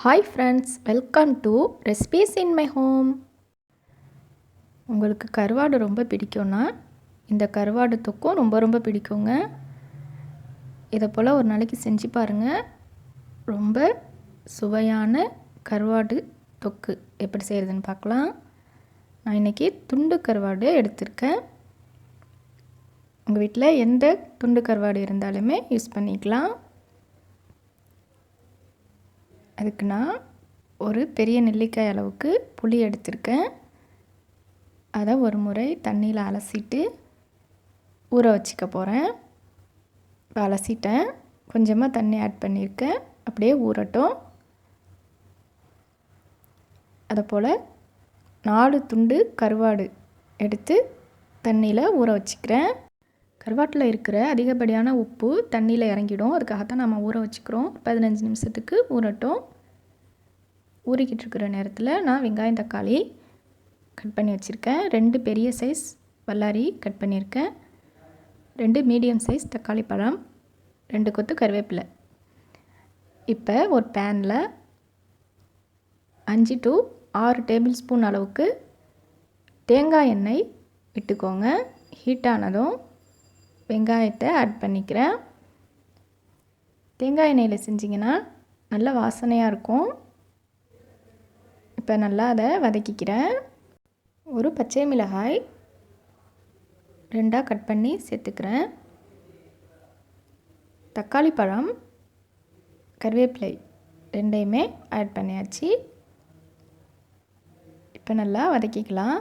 Hi friends, welcome to recipes in my home. உங்களுக்கு கருவாடு ரொம்ப பிடிக்கும்னா இந்த கருவாடு தொக்கும் ரொம்ப பிடிக்குங்க. இதை போல் ஒரு நாளைக்கு செஞ்சு பாருங்கள். ரொம்ப சுவையான கருவாடு தொக்கு எப்படி செய்கிறதுன்னு பார்க்கலாம். நான் இன்றைக்கி துண்டு கருவாடு எடுத்திருக்கேன். உங்கள் வீட்டில் எந்த துண்டு கருவாடு இருந்தாலுமே யூஸ் பண்ணிக்கலாம். அதுக்கு நான் ஒரு பெரிய நெல்லிக்காய் அளவுக்கு புளி எடுத்திருக்கேன். அதை ஒரு முறை தண்ணியில் அலசிட்டு ஊற வச்சுக்க போகிறேன். இப்போ அலசிட்டேன், கொஞ்சமாக தண்ணி ஆட் பண்ணியிருக்கேன். அப்படியே ஊறட்டும். அதை போல் 4 துண்டு கருவாடு எடுத்து தண்ணியில் ஊற வச்சுக்கிறேன். கருவாட்டில் இருக்கிற அதிகப்படியான உப்பு தண்ணியில் இறங்கிடும். அதுக்காகத்தான் நம்ம ஊற வச்சுக்கிறோம். 15 நிமிஷத்துக்கு ஊறட்டும். ஊறிக்கிட்டு இருக்கிற நேரத்தில் நான் வெங்காயம் தக்காளி கட் பண்ணி வச்சுருக்கேன். 2 பெரிய சைஸ் வல்லாரி கட் பண்ணியிருக்கேன். 2 மீடியம் சைஸ் தக்காளி பழம், 2 கொத்து கருவேப்பிலை. இப்போ ஒரு பேனில் 5 to 6 டேபிள் ஸ்பூன் அளவுக்கு தேங்காய் எண்ணெய் விட்டுக்கோங்க. ஹீட்டானதும் வெங்காயத்தை ஆட் பண்ணிக்கிறேன். தேங்காய் எண்ணெயில் செஞ்சிங்கன்னா நல்ல வாசனையாக இருக்கும். இப்போ நல்லா அதை வதக்கிக்கிறேன். ஒரு பச்சை மிளகாய் 2 கட் பண்ணி சேர்த்துக்கிறேன். தக்காளி பழம், கருவேப்பிலை 2யுமே ஆட் பண்ணியாச்சு. இப்போ நல்லா வதக்கிக்கலாம்.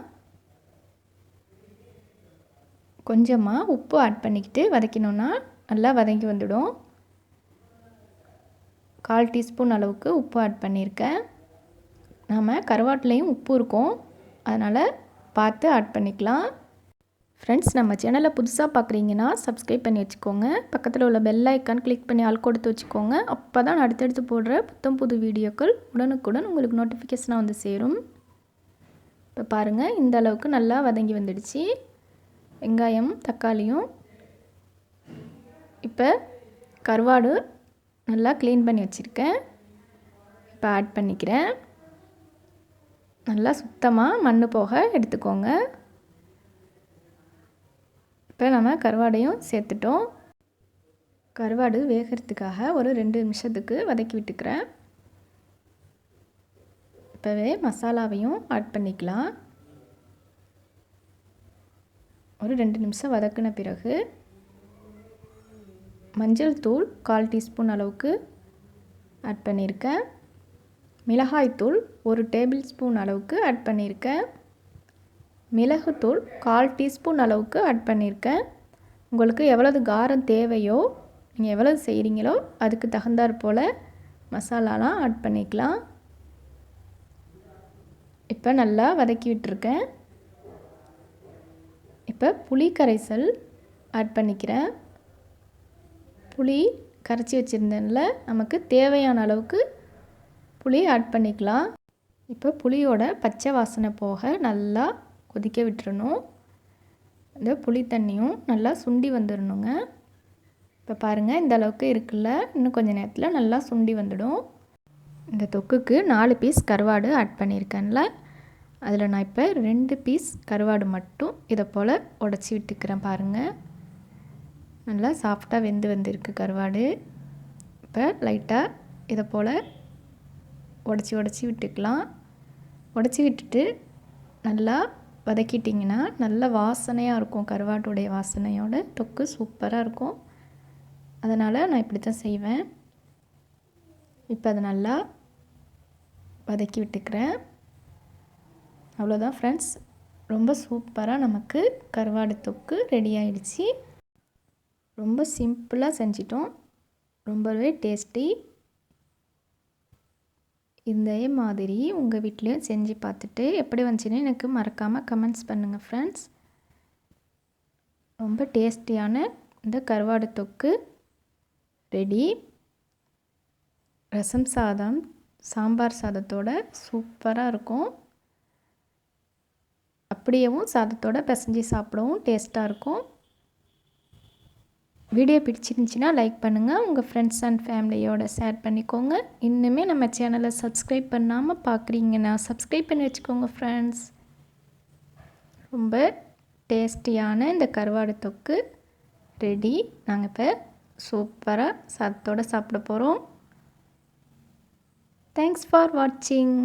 கொஞ்சமாக உப்பு ஆட் பண்ணிக்கிட்டு வதக்கினோன்னா நல்லா வதங்கி வந்துடும். 1/4 டீஸ்பூன் அளவுக்கு உப்பு ஆட் பண்ணியிருக்கேன். நாம் கருவாட்டிலையும் உப்பு இருக்கும், அதனால் பார்த்து ஆட் பண்ணிக்கலாம். ஃப்ரெண்ட்ஸ், நம்ம சேனலை புதுசாக பார்க்குறீங்கன்னா சப்ஸ்கிரைப் பண்ணி வச்சுக்கோங்க. பக்கத்தில் உள்ள பெல் ஐக்கான் கிளிக் பண்ணி ஆல் கொடுத்து வச்சுக்கோங்க. அப்போ தான் அடுத்தடுத்து போடுற புது வீடியோக்கள் உடனுக்குடன் உங்களுக்கு நோட்டிஃபிகேஷனாக வந்து சேரும். இப்போ பாருங்கள், இந்த அளவுக்கு நல்லா வதங்கி வந்துடுச்சு வெங்காயம் தக்காளியும். இப்போ கருவாடு நல்லா க்ளீன் பண்ணி வச்சுருக்கேன். இப்போ ஆட் பண்ணிக்கிறேன். நல்லா சுத்தமாக மண் போக எடுத்துக்கோங்க. இப்போ நம்ம கருவாடையும் சேர்த்துட்டோம். கருவாடு வேகிறதுக்காக ஒரு 2 நிமிஷத்துக்கு வதக்கி விட்டுக்கிறேன். இப்போவே மசாலாவையும் ஆட் பண்ணிக்கலாம். ஒரு 2 நிமிஷம் வதக்கின பிறகு மஞ்சள் தூள் 1/4 டீஸ்பூன் அளவுக்கு ஆட் பண்ணியிருக்கேன். மிளகாய்த்தூள் 1 டேபிள் ஸ்பூன் அளவுக்கு ஆட் பண்ணியிருக்கேன். மிளகுத்தூள் 1/4 டீஸ்பூன் அளவுக்கு ஆட் பண்ணியிருக்கேன். உங்களுக்கு எவ்வளவு காரம் தேவையோ, நீங்கள் எவ்வளவு செய்கிறீங்களோ அதுக்கு தகுந்தாற் போல் மசாலாலாம் ஆட் பண்ணிக்கலாம். இப்போ நல்லா வதக்கி விட்டுருக்கேன். இப்போ புளி கரைசல் ஆட் பண்ணிக்கிறேன். புளி கரைச்சி வச்சுருந்தேன்ல, நமக்கு தேவையான அளவுக்கு புளி ஆட் பண்ணிக்கலாம். இப்போ புளியோட பச்சை வாசனை போக நல்லா கொதிக்க விட்டுறணும். இந்த புளி தண்ணியும் நல்லா சுண்டி வந்துடணுங்க. இப்போ பாருங்கள், இந்த அளவுக்கு இருக்குல்ல, இன்னும் கொஞ்சம் நேரத்தில் நல்லா சுண்டி வந்துடும். இந்த தொக்குக்கு 4 பீஸ் கருவாடு ஆட் பண்ணியிருக்கேன்ல, அதில் நான் இப்போ 2 பீஸ் கருவாடு மட்டும் இதை போல் உடச்சி விட்டுக்கிறேன். பாருங்கள், நல்லா சாஃப்டாக வெந்து வந்திருக்கு கருவாடு. இப்போ லைட்டாக இதை போல் உடச்சி விட்டுக்கலாம். உடச்சி விட்டுட்டு நல்லா வதக்கிட்டிங்கன்னா நல்ல வாசனையாக இருக்கும். கருவாட்டுடைய வாசனையோட தொக்கு சூப்பராக இருக்கும். அதனால் நான் இப்படி தான் செய்வேன். இப்போ அதை நல்லா வதக்கி விட்டுக்கிறேன். அவ்வளோதான் ஃப்ரெண்ட்ஸ், ரொம்ப சூப்பராக நமக்கு கருவாடு தொக்கு ரெடி ஆகிடுச்சு. ரொம்ப சிம்பிளாக செஞ்சிட்டோம், ரொம்பவே டேஸ்டி. இதே மாதிரி உங்கள் வீட்லேயும் செஞ்சு பார்த்துட்டு எப்படி வந்துச்சுன்னு எனக்கு மறக்காமல் கமெண்ட்ஸ் பண்ணுங்கள் ஃப்ரெண்ட்ஸ். ரொம்ப டேஸ்டியான இந்த கருவாடு தொக்கு ரெடி. ரசம் சாதம், சாம்பார் சாதத்தோட சூப்பராக இருக்கும். அப்படியேவும் சாதத்தோட பிசைஞ்சு சாப்பிடவும் டேஸ்ட்டாக இருக்கும். வீடியோ பிடிச்சிருந்துச்சின்னா லைக் பண்ணுங்கள், உங்கள் ஃப்ரெண்ட்ஸ் அண்ட் ஃபேமிலியோடு ஷேர் பண்ணிக்கோங்க. இன்னுமே நம்ம சேனலை சப்ஸ்கிரைப் பண்ணாமல் பார்க்குறீங்கன்னா சப்ஸ்கிரைப் பண்ணி வச்சுக்கோங்க ஃப்ரெண்ட்ஸ். ரொம்ப டேஸ்டியான இந்த கருவாடு தொக்கு ரெடி. நாங்கள் இப்போ சூப்பராக சாதத்தோடு சாப்பிட போகிறோம். தேங்க்ஸ் ஃபார் வாட்சிங்.